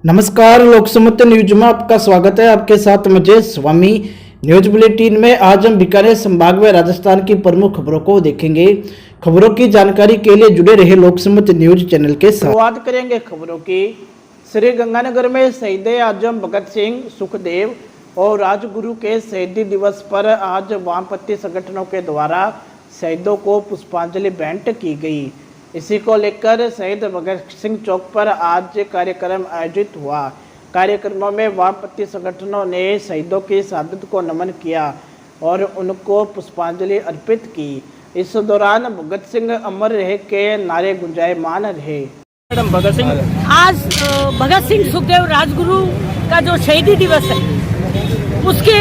नमस्कार, लोकसमत न्यूज में आपका स्वागत है। आपके साथ मुझे स्वामी। न्यूज बुलेटिन में आज हम बीकानेर संभाग में राजस्थान की प्रमुख खबरों को देखेंगे। खबरों की जानकारी के लिए जुड़े रहे लोकसमत न्यूज चैनल के साथ। शुरुआत करेंगे खबरों की। श्री गंगानगर में शहीद आजम भगत सिंह, सुखदेव और राजगुरु के शहीदी दिवस पर आज वामपंथी संगठनों के द्वारा शहीदों को पुष्पांजलि भेंट की गई। इसी को लेकर शहीद भगत सिंह चौक पर आज कार्यक्रम आयोजित हुआ। कार्यक्रमों में वामपंथी संगठनों ने शहीदों की शहादत को नमन किया और उनको पुष्पांजलि अर्पित की। इस दौरान भगत सिंह अमर रहे के नारे गुंजायमान रहे। भगत सिंह आज भगत सिंह, सुखदेव, राजगुरु का जो शहीदी दिवस है उसके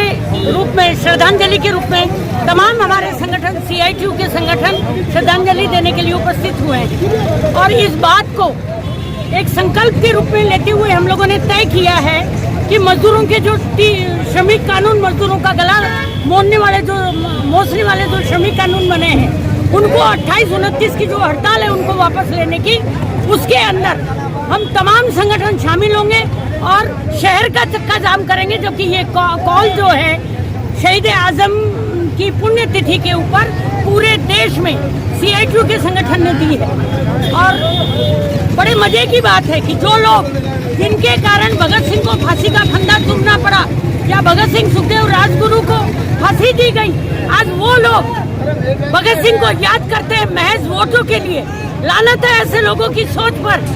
रूप में, श्रद्धांजलि के रूप में तमाम हमारे संगठन, CITU के संगठन श्रद्धांजलि देने के लिए उपस्थित हुए हैं। और इस बात को एक संकल्प के रूप में लेते हुए हम लोगों ने तय किया है कि मजदूरों के जो श्रमिक कानून, मजदूरों का गला मोड़ने वाले मोचने वाले जो श्रमिक कानून बने हैं उनको 28-29 की जो हड़ताल है उनको वापस लेने की, उसके अंदर हम तमाम संगठन शामिल होंगे और शहर का चक्का जाम करेंगे। जबकि ये कॉल जो है शहीद आजम की पुण्यतिथि के ऊपर पूरे देश में CITU के संगठन ने दी है। और बड़े मजे की बात है कि जो लोग, जिनके कारण भगत सिंह को फांसी का फंदा चूमना पड़ा या भगत सिंह, सुखदेव, राजगुरु को फांसी दी गई, आज वो लोग भगत सिंह को याद करते हैं महज वोटों के लिए। लानत है ऐसे लोगों की सोच पर।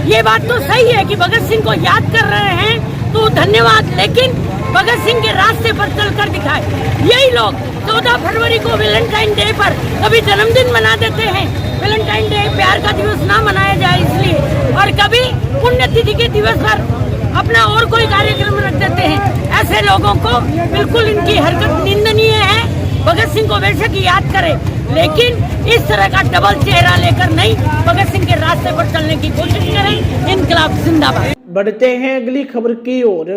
ये बात तो सही है कि भगत सिंह को याद कर रहे हैं तो धन्यवाद, लेकिन भगत सिंह के रास्ते पर चलकर दिखाए। यही लोग 14 फरवरी को वैलेंटाइन डे पर कभी जन्मदिन मना देते हैं, वैलेंटाइन डे प्यार का दिवस ना मनाया जाए इसलिए, और कभी पुण्यतिथि के दिवस पर अपना और कोई कार्यक्रम रख देते हैं। ऐसे लोगों को बिल्कुल इनकी हरकत निंदनीय है। भगत सिंह को बेशक याद करें, लेकिन इस तरह का डबल चेहरा लेकर नहीं, भगत सिंह के रास्ते पर चलने की कोशिश करें। इनकलाब जिंदाबाद। बढ़ते हैं अगली खबर की ओर।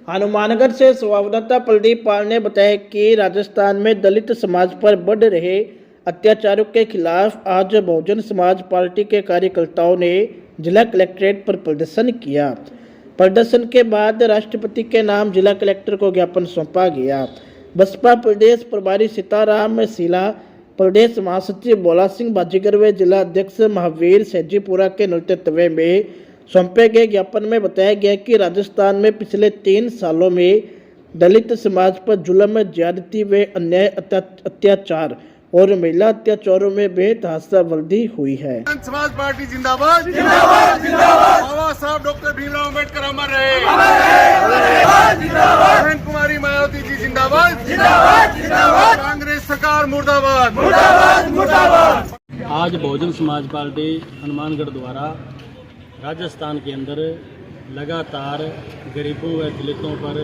हनुमानगढ़ से संवाददाता प्रदीप पाल ने बताया कि राजस्थान में दलित समाज पर बढ़ रहे अत्याचारों के खिलाफ आज बहुजन समाज पार्टी के कार्यकर्ताओं ने जिला कलेक्ट्रेट पर प्रदर्शन किया। प्रदर्शन के बाद राष्ट्रपति के नाम जिला कलेक्टर को ज्ञापन सौंपा गया। बसपा प्रदेश प्रभारी सीताराम शीला, प्रदेश महासचिव भोला सिंह बाजीगर व जिला अध्यक्ष महावीर सैजीपुरा के नेतृत्व में सौंपे गए ज्ञापन में बताया गया कि राजस्थान में पिछले 3 सालों में दलित समाज पर जुल्म, ज्यादती व अन्याय, अत्याचार और महिला अत्याचारों में बेतहाशा वृद्धि हुई है। समाज पार्टी जिंदाबाद जिंदाबाद जिंदाबाद। बाबा साहब डॉक्टर भीमराव अम्बेडकर अमर रहे। बहन कुमारी मायावती जी जिंदाबाद जिंदाबाद जिंदाबाद। कांग्रेस सरकार मुर्दाबाद मुर्दाबाद मुर्दाबाद। आज बहुजन समाज पार्टी हनुमानगढ़ द्वारा राजस्थान के अंदर लगातार गरीबों व दलितों पर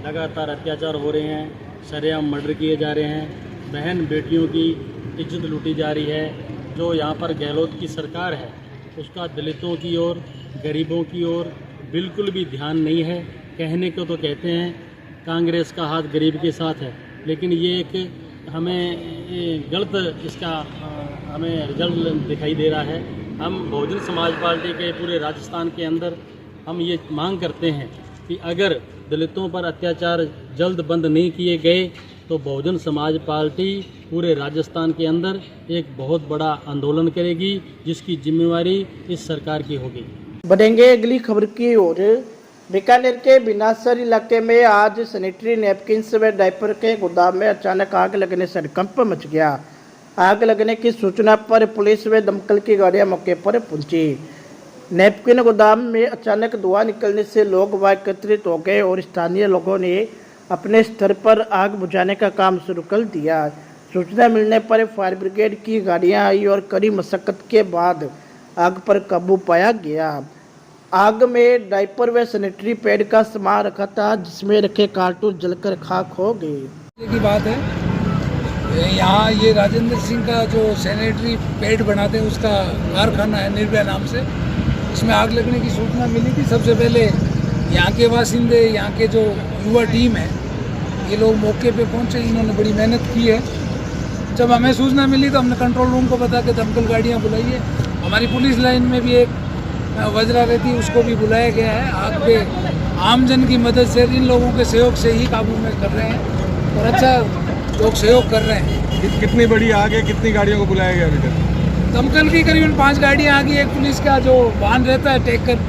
लगातार अत्याचार हो रहे हैं, सरेआम मर्डर किए जा रहे हैं, बहन बेटियों की इज्जत लूटी जा रही है। जो यहाँ पर गहलोत की सरकार है उसका दलितों की ओर, गरीबों की ओर बिल्कुल भी ध्यान नहीं है। कहने को तो कहते हैं कांग्रेस का हाथ गरीब के साथ है, लेकिन ये एक हमें गलत इसका हमें रिजल्ट दिखाई दे रहा है। हम बहुजन समाज पार्टी के पूरे राजस्थान के अंदर हम ये मांग करते हैं कि अगर दलितों पर अत्याचार जल्द बंद नहीं किए गए तो बहुजन समाज पार्टी पूरे राजस्थान के अंदर एक बहुत बड़ा आंदोलन करेगी, जिसकी जिम्मेवारी इस सरकार की होगी। बढ़ेंगे अगली खबर की ओर। बीकानेर के बिनासर इलाके में आज सैनिटरी नैपकिन्स व डायपर के गोदाम में अचानक आग लगने से हड़कंप मच गया। आग लगने की सूचना पर पुलिस व दमकल की गाड़ियां मौके पर पहुंची। नैपकिन गोदाम में अचानक धुआं निकलने से लोग वहां एकत्रित हो गए और स्थानीय लोगों ने अपने स्तर पर आग बुझाने का काम शुरू कर दिया। सूचना मिलने पर फायर ब्रिगेड की गाड़ियां आई और कड़ी मशक्कत के बाद आग पर काबू पाया गया। आग में डायपर व सैनिटरी पैड का सामान रखा था, जिसमें रखे कार्टून जलकर खाक हो गए। की बात है, यहाँ ये राजेंद्र सिंह का जो सैनिटरी पैड बनाते हैं उसका कारखाना है निर्भया नाम से। इसमें आग लगने की सूचना मिली थी। सबसे पहले यहाँ के बासिंदे, यहाँ के जो युवा टीम है, ये लोग मौके पे पहुँचे। इन्होंने बड़ी मेहनत की है। जब हमें सूचना मिली तो हमने कंट्रोल रूम को बता के दमकल गाड़ियाँ बुलाई है। हमारी पुलिस लाइन में भी एक वज्रा रहती है उसको भी बुलाया गया है। आग पे आमजन की मदद से, इन लोगों के सहयोग से ही काबू में कर रहे हैं और अच्छा लोग सहयोग कर रहे हैं। कितनी बड़ी आग है, कितनी गाड़ियों को बुलाया गया अभी तक? दमकल की करीबन 5 गाड़ियाँ आ गई, एक पुलिस का जो वाहन रहता है टैंकर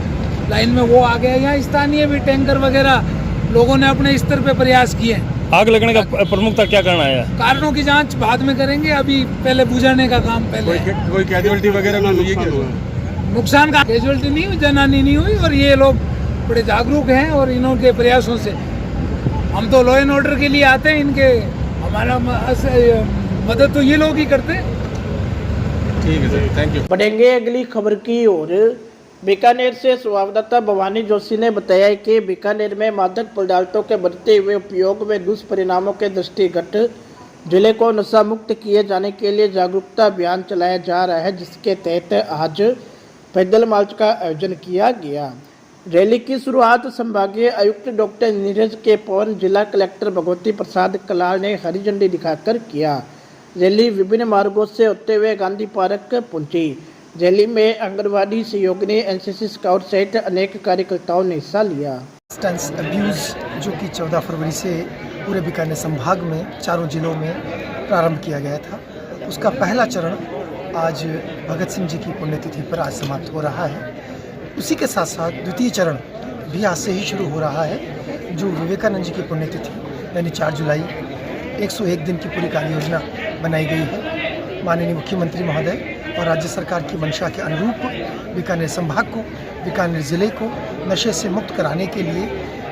लाइन में वो आ गया। यहाँ स्थानीय भी टैंकर वगैरह लोगों ने अपने स्तर पे प्रयास किए हैं। आग लगने का प्रमुखता क्या कारण आया? कारणों की जांच बाद में करेंगे, अभी पहले बुझाने का काम पहले। कोई कैजुअलिटी वगैरह ना हुई है क्या? नुकसान का कैजुअलिटी नहीं हुई, जनहानि नहीं हुई और ये लोग बड़े जागरूक हैं और इनके प्रयासों से हम तो लॉ एंड ऑर्डर के लिए आते हैं, इनके हमारा मदद तो ये लोग ही करते हैं। ठीक है सर, थैंक यू। बढ़ेंगे अगली खबर की ओर। बीकानेर से संवाददाता भवानी जोशी ने बताया कि बीकानेर में मादक पदार्थों के बढ़ते हुए उपयोग में दुष्परिणामों के दृष्टिगत जिले को नशा मुक्त किए जाने के लिए जागरूकता अभियान चलाया जा रहा है, जिसके तहत आज पैदल मार्च का आयोजन किया गया। रैली की शुरुआत संभागीय आयुक्त डॉक्टर नीरज के पवन, जिला कलेक्टर भगवती प्रसाद कलाल ने हरी झंडी दिखाकर किया। रैली विभिन्न मार्गों से होते हुए गांधी पार्क पहुंची। रैली में आंगनबाड़ी सहयोगिनी, एनसीसी स्काउट सहित अनेक कार्यकर्ताओं ने हिस्सा लिया। सब्सटेंस अब्यूज़ जो कि 14 फरवरी से पूरे बीकानेर संभाग में चारों जिलों में प्रारंभ किया गया था, उसका पहला चरण आज भगत सिंह जी की पुण्यतिथि पर आज समाप्त हो रहा है। उसी के साथ साथ द्वितीय चरण भी आज से ही शुरू हो रहा है, जो विवेकानंद जी की पुण्यतिथि यानी 4 जुलाई 101 दिन की पूरी कार्य योजना बनाई गई है। माननीय मुख्यमंत्री महोदय और राज्य सरकार की मंशा के अनुरूप बीकानेर संभाग को, बीकानेर ज़िले को नशे से मुक्त कराने के लिए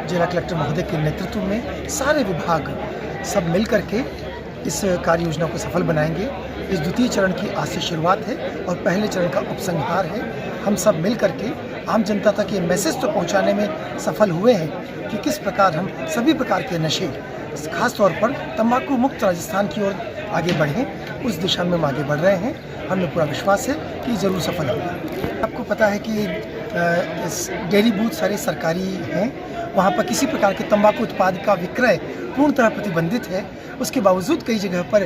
जिला कलेक्टर महोदय के नेतृत्व में सारे विभाग सब मिल करके इस कार्य योजना को सफल बनाएंगे। इस द्वितीय चरण की आज से शुरुआत है और पहले चरण का उपसंहार है। हम सब मिल करके आम जनता तक ये मैसेज तो पहुंचाने में सफल हुए हैं कि किस प्रकार हम सभी प्रकार के नशे, खास तौर पर तंबाकू मुक्त राजस्थान की ओर आगे बढ़ें। उस दिशा में हम आगे बढ़ रहे हैं। हमें पूरा विश्वास है कि ज़रूर सफल होगा। आपको पता है कि डेयरी बूथ सारे सरकारी हैं, वहाँ पर किसी प्रकार के तंबाकू उत्पाद का विक्रय पूर्णतः प्रतिबंधित है। उसके बावजूद कई जगह पर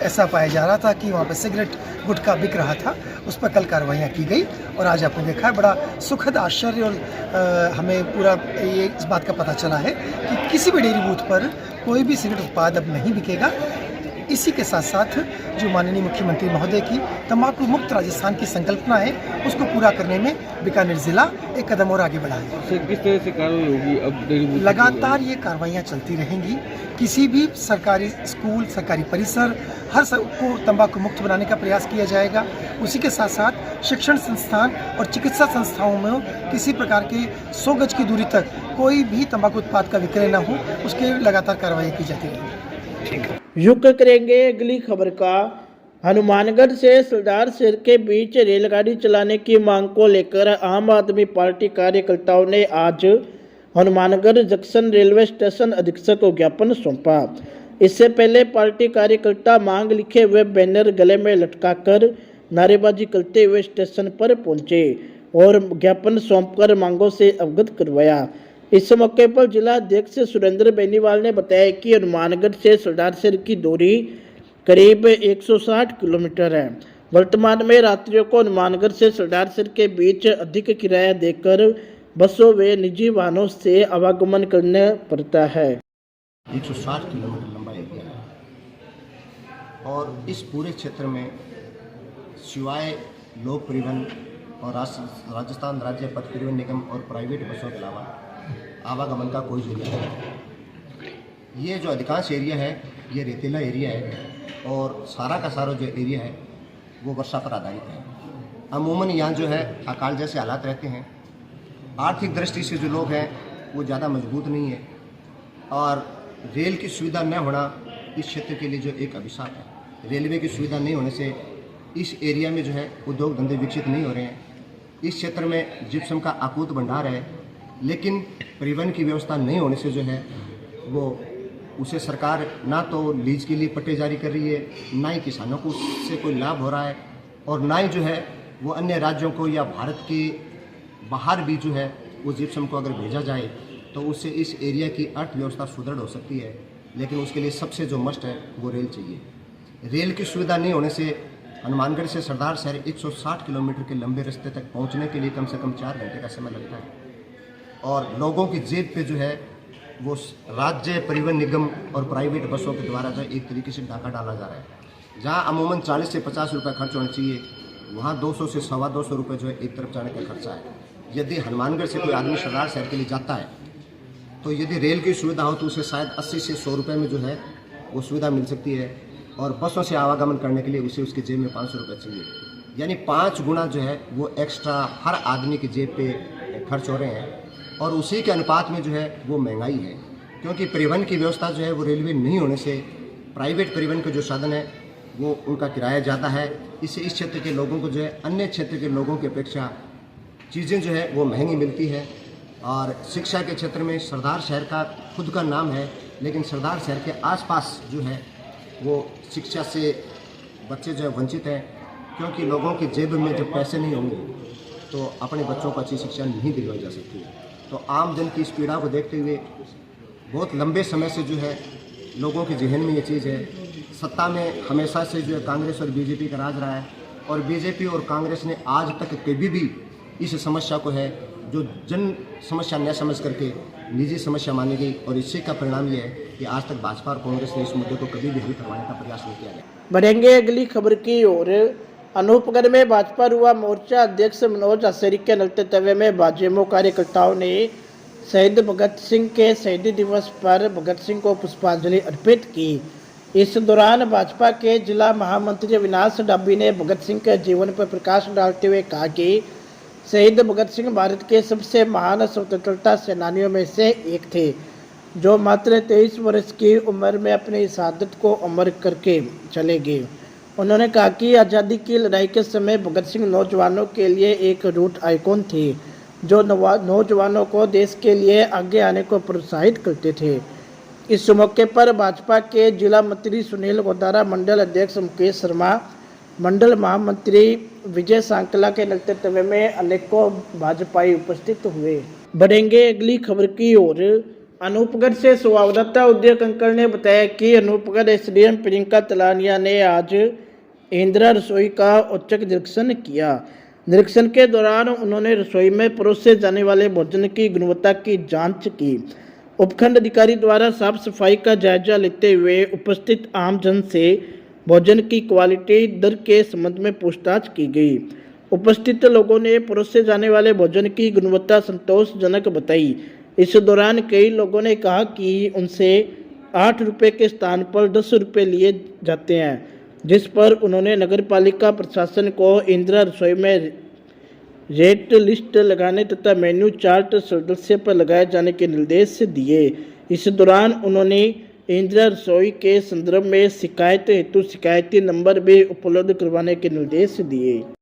ऐसा पाया जा रहा था कि वहाँ पर सिगरेट, गुटखा बिक रहा था। उस पर कल कार्रवाइयाँ की गई और आज आपने देखा है बड़ा सुखद आश्चर्य और हमें पूरा ये इस बात का पता चला है कि किसी भी डेयरी बूथ पर कोई भी सिगरेट उत्पाद अब नहीं बिकेगा। इसी के साथ साथ जो माननीय मुख्यमंत्री महोदय की तंबाकू मुक्त राजस्थान की संकल्पना है, उसको पूरा करने में बीकानेर जिला एक कदम और आगे बढ़ा है। सर, किस तरह से कार्रवाई होगी अब? लगातार ये कार्रवाइयाँ चलती रहेंगी। किसी भी सरकारी स्कूल, सरकारी परिसर, हर को तंबाकू मुक्त बनाने का प्रयास किया जाएगा। उसी के साथ साथ शिक्षण संस्थान और चिकित्सा संस्थाओं में किसी प्रकार के 100 गज की दूरी तक कोई भी तंबाकू उत्पाद का विक्रय न हो, उसके लगातार कार्रवाई की जाती रहेगी। रुक करेंगे अगली खबर का। हनुमानगढ़ से सरदार शहर के बीच रेलगाड़ी चलाने की मांग को लेकर आम आदमी पार्टी कार्यकर्ताओं ने आज हनुमानगढ़ जंक्शन रेलवे स्टेशन अधीक्षक को ज्ञापन सौंपा। इससे पहले पार्टी कार्यकर्ता मांग लिखे हुए बैनर गले में लटकाकर नारेबाजी करते हुए स्टेशन पर पहुंचे और ज्ञापन सौंपकर मांगों से अवगत करवाया। इस मौके पर जिला अध्यक्ष सुरेंद्र बेनीवाल ने बताया कि हनुमानगढ़ से सरदार शहर की दूरी करीब 160 किलोमीटर है। वर्तमान में यात्रियों को हनुमानगढ़ से सरदार शहर के बीच अधिक किराया देकर बसों व निजी वाहनों से आवागमन करना पड़ता है। 160 किलोमीटर लंबा एरिया है और इस पूरे क्षेत्र में सिवाय लोक परिवहन और राजस्थान राज्य पथ परिवहन निगम और प्राइवेट बसों के अलावा आवागमन का कोई जरिया नहीं। ये जो अधिकांश एरिया है ये रेतीला एरिया है और सारा का सारा जो एरिया है वो वर्षा पर आधारित है। अमूमन यहाँ जो है अकाल जैसे हालात रहते हैं। आर्थिक दृष्टि से जो लोग हैं वो ज़्यादा मजबूत नहीं है और रेल की सुविधा न होना इस क्षेत्र के लिए जो एक अभिशाप है। रेलवे की सुविधा नहीं होने से इस एरिया में जो है उद्योग धंधे विकसित नहीं हो रहे हैं। इस क्षेत्र में जिप्सम का अकूत भंडार है, लेकिन परिवहन की व्यवस्था नहीं होने से जो है वो उसे सरकार ना तो लीज के लिए पट्टे जारी कर रही है, ना ही किसानों को उससे कोई लाभ हो रहा है और ना ही जो है वो अन्य राज्यों को या भारत के बाहर भी जो है वो जिप्सम को अगर भेजा जाए तो उससे इस एरिया की अर्थव्यवस्था सुदृढ़ हो सकती है। लेकिन उसके लिए सबसे जो मस्ट है वो रेल चाहिए। रेल की सुविधा नहीं होने से हनुमानगढ़ से सरदार शहर 160 किलोमीटर के लंबे रास्ते तक पहुंचने के लिए कम से कम 4 घंटे का समय लगता है और लोगों की जेब पे जो है वो राज्य परिवहन निगम और प्राइवेट बसों के द्वारा जो एक तरीके से डाका डाला जा रहा है। जहां अमूमन 40 से 50 रुपये खर्च होना चाहिए, वहां 200 से 250 रुपये जो है एक तरफ जाने का खर्चा है। यदि हनुमानगढ़ से कोई आदमी सरदार शहर के लिए जाता है तो यदि रेल की सुविधा हो तो उसे शायद 80 से 100 रुपये में जो है वो सुविधा मिल सकती है और बसों से आवागमन करने के लिए उसे उसके जेब में 500 रुपये चाहिए, यानी 5 गुना जो है वो एक्स्ट्रा हर आदमी की जेब पे खर्च हो रहे हैं और उसी के अनुपात में जो है वो महंगाई है, क्योंकि परिवहन की व्यवस्था जो है वो रेलवे नहीं होने से प्राइवेट परिवहन के जो साधन है वो उनका किराया ज़्यादा है। इससे इस क्षेत्र के लोगों को जो है अन्य क्षेत्र के लोगों की अपेक्षा चीज़ें जो है वो महंगी मिलती है। और शिक्षा के क्षेत्र में सरदार शहर का खुद का नाम है, लेकिन सरदार शहर के आसपास जो है वो शिक्षा से बच्चे जो है वंचित हैं, क्योंकि लोगों की जेब में जब पैसे नहीं होंगे तो अपने बच्चों को अच्छी शिक्षा नहीं दिलवाई जा सकती है। तो आम जन की इस पीड़ा को देखते हुए बहुत लंबे समय से जो है लोगों के जहन में ये चीज़ है। सत्ता में हमेशा से जो है कांग्रेस और बीजेपी का राज रहा है और बीजेपी और कांग्रेस ने आज तक कभी भी इस समस्या को है जो जन समस्या न समझ करके निजी समस्या मानी गई और इसी का परिणाम ये है कि आज तक भाजपा और कांग्रेस ने इस मुद्दे को कभी भी हल करवाने का प्रयास नहीं किया गया। बढ़ेंगे अगली खबर की ओर। अनूपगढ़ में भाजपा युवा मोर्चा अध्यक्ष मनोज आसेरी के नेतृत्व में भाजपा कार्यकर्ताओं ने शहीद भगत सिंह के शहीदी दिवस पर भगत सिंह को पुष्पांजलि अर्पित की। इस दौरान भाजपा के जिला महामंत्री अविनाश डाबी ने भगत सिंह के जीवन पर प्रकाश डालते हुए कहा कि शहीद भगत सिंह भारत के सबसे महान स्वतंत्रता सेनानियों में से एक थे, जो मात्र 23 वर्ष की उम्र में अपनी शहादत को अमर करके चले गए। उन्होंने कहा कि आज़ादी की लड़ाई के समय भगत सिंह नौजवानों के लिए एक रूट आइकॉन थे, जो नौजवानों को देश के लिए आगे आने को प्रोत्साहित करते थे। इस मौके पर भाजपा के जिला मंत्री सुनील गोदारा, मंडल अध्यक्ष मुकेश शर्मा, मंडल महामंत्री विजय सांकला के नेतृत्व में अनेकों भाजपाई उपस्थित हुए। बढ़ेंगे अगली खबर की ओर। अनूपगढ़ से संवाददाता उदय कंकल ने बताया कि अनूपगढ़ एसडीएम प्रियंका तलानिया ने आज इंदिरा रसोई का औचक निरीक्षण किया। निरीक्षण के दौरान उन्होंने रसोई में परोसे जाने वाले भोजन की गुणवत्ता की जांच की। उपखंड अधिकारी द्वारा साफ सफाई का जायजा लेते हुए उपस्थित आमजन से भोजन की क्वालिटी दर के संबंध में पूछताछ की गई। उपस्थित लोगों ने परोसे जाने वाले भोजन की गुणवत्ता संतोषजनक बताई। इस दौरान कई लोगों ने कहा कि उनसे 8 रुपये के स्थान पर 10 रुपये लिए जाते हैं, जिस पर उन्होंने नगरपालिका प्रशासन को इंदिरा रसोई में रेट लिस्ट लगाने तथा मेन्यू चार्ट सदस्य पर लगाए जाने के निर्देश दिए। इस दौरान उन्होंने इंदिरा रसोई के संदर्भ में शिकायत हेतु शिकायती नंबर भी उपलब्ध करवाने के निर्देश दिए।